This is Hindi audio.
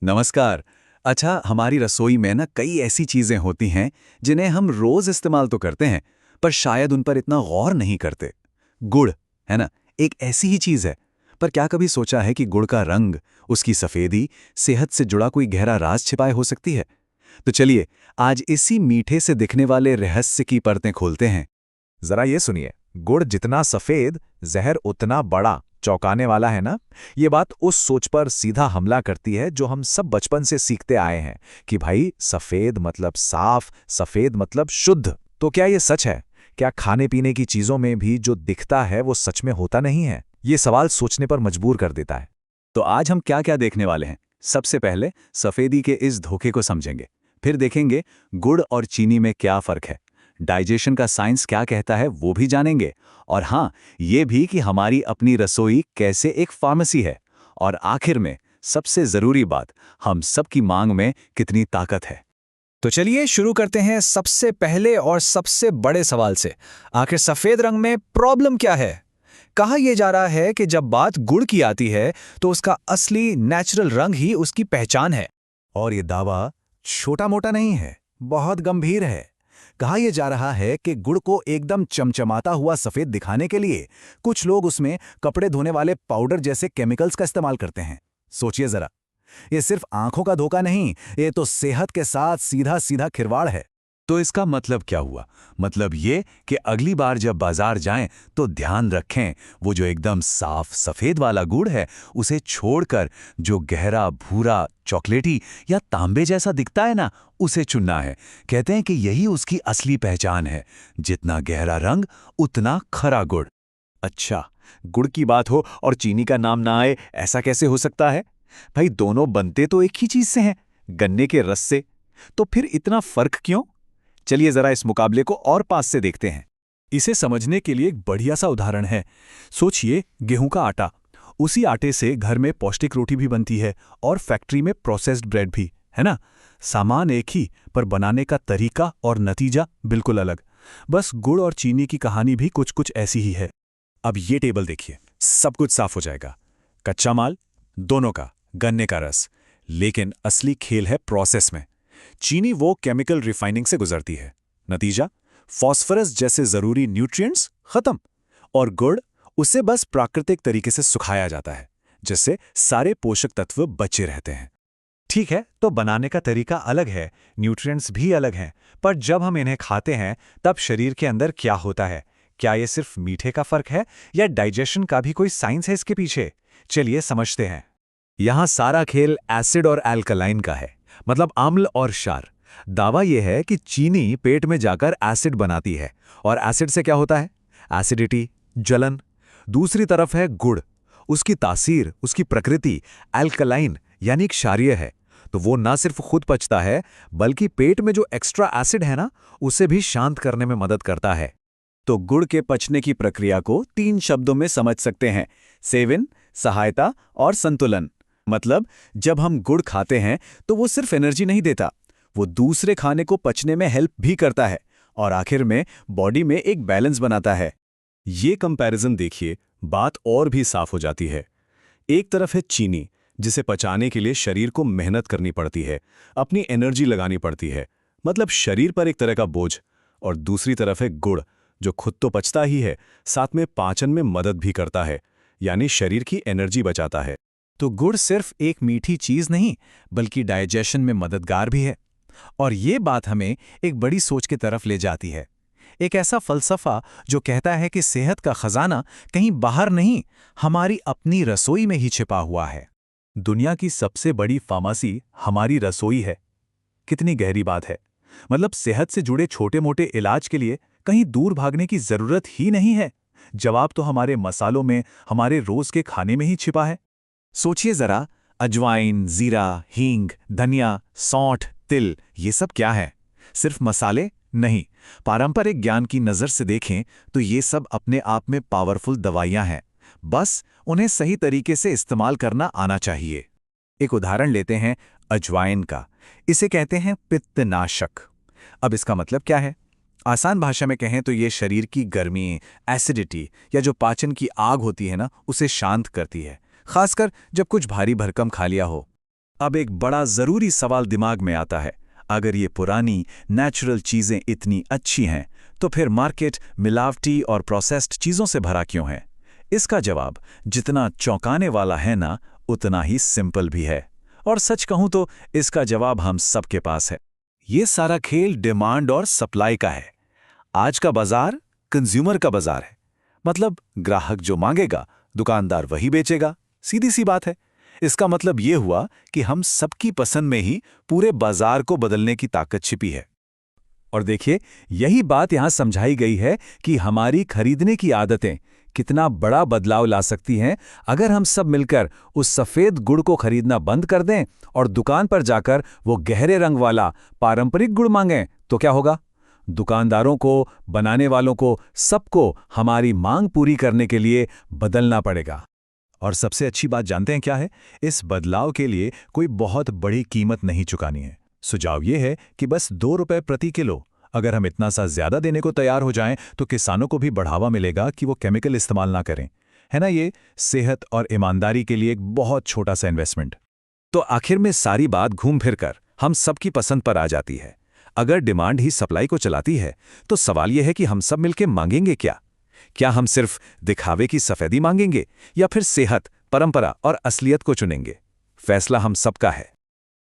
नमस्कार। अच्छा, हमारी रसोई में ना कई ऐसी चीजें होती हैं जिन्हें हम रोज इस्तेमाल तो करते हैं, पर शायद उन पर इतना गौर नहीं करते। गुड़, है ना, एक ऐसी ही चीज है। पर क्या कभी सोचा है कि गुड़ का रंग, उसकी सफेदी, सेहत से जुड़ा कोई गहरा राज छिपाए हो सकती है? तो चलिए, आज इसी मीठे से दिखने वाले रहस्य की परतें खोलते हैं। जरा ये सुनिए। गुड़ जितना सफेद, जहर उतना बड़ा, चौंकाने वाला है ना। ये बात उस सोच पर सीधा हमला करती है जो हम सब बचपन से सीखते आए हैं कि भाई सफेद मतलब साफ, सफेद मतलब शुद्ध। तो क्या ये सच है? क्या खाने पीने की चीजों में भी जो दिखता है वो सच में होता नहीं है? ये सवाल सोचने पर मजबूर कर देता है। तो आज हम क्या क्या देखने वाले हैं? सबसे पहले सफेदी के इस धोखे को समझेंगे। फिर देखेंगे गुड़ और चीनी में क्या फर्क है। डाइजेशन का साइंस क्या कहता है वो भी जानेंगे। और हाँ, ये भी कि हमारी अपनी रसोई कैसे एक फार्मेसी है। और आखिर में सबसे जरूरी बात, हम सबकी मांग में कितनी ताकत है। तो चलिए शुरू करते हैं सबसे पहले और सबसे बड़े सवाल से। आखिर सफेद रंग में प्रॉब्लम क्या है? कहा यह जा रहा है कि जब बात गुड़ की आती है तो उसका असली नेचुरल रंग ही उसकी पहचान है। और ये दावा छोटा मोटा नहीं है, बहुत गंभीर है। कहा यह जा रहा है कि गुड़ को एकदम चमचमाता हुआ सफेद दिखाने के लिए कुछ लोग उसमें कपड़े धोने वाले पाउडर जैसे केमिकल्स का इस्तेमाल करते हैं। सोचिए जरा, ये सिर्फ आंखों का धोखा नहीं, ये तो सेहत के साथ सीधा सीधा खिलवाड़ है। तो इसका मतलब क्या हुआ? मतलब ये कि अगली बार जब बाजार जाएं तो ध्यान रखें, वो जो एकदम साफ सफेद वाला गुड़ है उसे छोड़कर जो गहरा भूरा, चॉकलेटी या तांबे जैसा दिखता है ना, उसे चुनना है। कहते हैं कि यही उसकी असली पहचान है। जितना गहरा रंग उतना खरा गुड़। अच्छा, गुड़ की बात हो और चीनी का नाम ना आए, ऐसा कैसे हो सकता है? भाई दोनों बनते तो एक ही चीज से हैं, गन्ने के रस से। तो फिर इतना फर्क क्यों? चलिए जरा इस मुकाबले को और पास से देखते हैं। इसे समझने के लिए एक बढ़िया सा उदाहरण है। सोचिए, गेहूं का आटा। उसी आटे से घर में पौष्टिक रोटी भी बनती है और फैक्ट्री में प्रोसेस्ड ब्रेड भी, है ना। सामान एक ही, पर बनाने का तरीका और नतीजा बिल्कुल अलग। बस गुड़ और चीनी की कहानी भी कुछ कुछ ऐसी ही है। अब ये टेबल देखिए, सब कुछ साफ हो जाएगा। कच्चा माल दोनों का, गन्ने का रस। लेकिन असली खेल है प्रोसेस में। चीनी वो केमिकल रिफाइनिंग से गुजरती है। नतीजा, फॉस्फोरस जैसे जरूरी न्यूट्रिएंट्स खत्म। और गुड़, उसे बस प्राकृतिक तरीके से सुखाया जाता है, जिससे सारे पोषक तत्व बचे रहते हैं। ठीक है, तो बनाने का तरीका अलग है, न्यूट्रिएंट्स भी अलग हैं, पर जब हम इन्हें खाते हैं तब शरीर के अंदर क्या होता है? क्या ये सिर्फ मीठे का फर्क है या डाइजेशन का भी कोई साइंस है इसके पीछे? चलिए समझते हैं। यहां सारा खेल एसिड और एल्कलाइन का है, मतलब अम्ल और क्षार। दावा यह है कि चीनी पेट में जाकर एसिड बनाती है, और एसिड से क्या होता है? एसिडिटी, जलन। दूसरी तरफ है गुड़। उसकी तासीर, उसकी प्रकृति एल्कलाइन यानी क्षारीय है। तो वो ना सिर्फ खुद पचता है, बल्कि पेट में जो एक्स्ट्रा एसिड है ना, उसे भी शांत करने में मदद करता है। तो गुड़ के पचने की प्रक्रिया को 3 शब्दों में समझ सकते हैं: सेवन, सहायता और संतुलन। मतलब जब हम गुड़ खाते हैं तो वो सिर्फ एनर्जी नहीं देता, वो दूसरे खाने को पचने में हेल्प भी करता है और आखिर में बॉडी में एक बैलेंस बनाता है। ये कंपैरिजन देखिए, बात और भी साफ हो जाती है। एक तरफ है चीनी, जिसे पचाने के लिए शरीर को मेहनत करनी पड़ती है, अपनी एनर्जी लगानी पड़ती है, मतलब शरीर पर एक तरह का बोझ। और दूसरी तरफ है गुड़, जो खुद तो पचता ही है, साथ में पाचन में मदद भी करता है, यानी शरीर की एनर्जी बचाता है। तो गुड़ सिर्फ एक मीठी चीज नहीं, बल्कि डाइजेशन में मददगार भी है। और ये बात हमें एक बड़ी सोच की तरफ ले जाती है। एक ऐसा फलसफा जो कहता है कि सेहत का खजाना कहीं बाहर नहीं, हमारी अपनी रसोई में ही छिपा हुआ है। दुनिया की सबसे बड़ी फार्मेसी हमारी रसोई है। कितनी गहरी बात है। मतलब सेहत से जुड़े छोटे मोटे इलाज के लिए कहीं दूर भागने की जरूरत ही नहीं है। जवाब तो हमारे मसालों में, हमारे रोज के खाने में ही छिपा है। सोचिए जरा, अजवाइन, जीरा, हींग, धनिया, सौंठ, तिल, ये सब क्या है? सिर्फ मसाले? नहीं। पारंपरिक ज्ञान की नज़र से देखें तो ये सब अपने आप में पावरफुल दवाइयां हैं। बस उन्हें सही तरीके से इस्तेमाल करना आना चाहिए। एक उदाहरण लेते हैं अजवाइन का। इसे कहते हैं पित्तनाशक। अब इसका मतलब क्या है? आसान भाषा में कहें तो ये शरीर की गर्मी, एसिडिटी या जो पाचन की आग होती है ना, उसे शांत करती है, खासकर जब कुछ भारी भरकम खा लिया हो। अब एक बड़ा ज़रूरी सवाल दिमाग में आता है, अगर ये पुरानी नेचुरल चीज़ें इतनी अच्छी हैं, तो फिर मार्केट मिलावटी और प्रोसेस्ड चीज़ों से भरा क्यों है? इसका जवाब जितना चौंकाने वाला है ना, उतना ही सिंपल भी है। और सच कहूं तो इसका जवाब हम सबके पास है। ये सारा खेल डिमांड और सप्लाई का है। आज का बाजार कंज्यूमर का बाजार है। मतलब ग्राहक जो मांगेगा, दुकानदार वही बेचेगा। सीधी सी बात है। इसका मतलब ये हुआ कि हम सबकी पसंद में ही पूरे बाजार को बदलने की ताकत छिपी है। और देखिए, यही बात यहां समझाई गई है कि हमारी खरीदने की आदतें कितना बड़ा बदलाव ला सकती हैं अगर हम सब मिलकर उस सफेद गुड़ को खरीदना बंद कर दें और दुकान पर जाकर वो गहरे रंग वाला पारंपरिक गुड़ मांगें। तो क्या होगा? दुकानदारों को, बनाने वालों को, सबको हमारी मांग पूरी करने के लिए बदलना पड़ेगा। और सबसे अच्छी बात जानते हैं क्या है? इस बदलाव के लिए कोई बहुत बड़ी कीमत नहीं चुकानी है। सुझाव ये है कि बस 2 रुपए प्रति किलो अगर हम इतना सा ज्यादा देने को तैयार हो जाएं, तो किसानों को भी बढ़ावा मिलेगा कि वो केमिकल इस्तेमाल ना करें। है ना, ये सेहत और ईमानदारी के लिए एक बहुत छोटा सा इन्वेस्टमेंट। तो आखिर में सारी बात घूम फिर कर हम सबकी पसंद पर आ जाती है। अगर डिमांड ही सप्लाई को चलाती है, तो सवाल यह है कि हम सब मिलकर मांगेंगे क्या? क्या हम सिर्फ दिखावे की सफेदी मांगेंगे या फिर सेहत, परंपरा और असलियत को चुनेंगे? फैसला हम सबका है।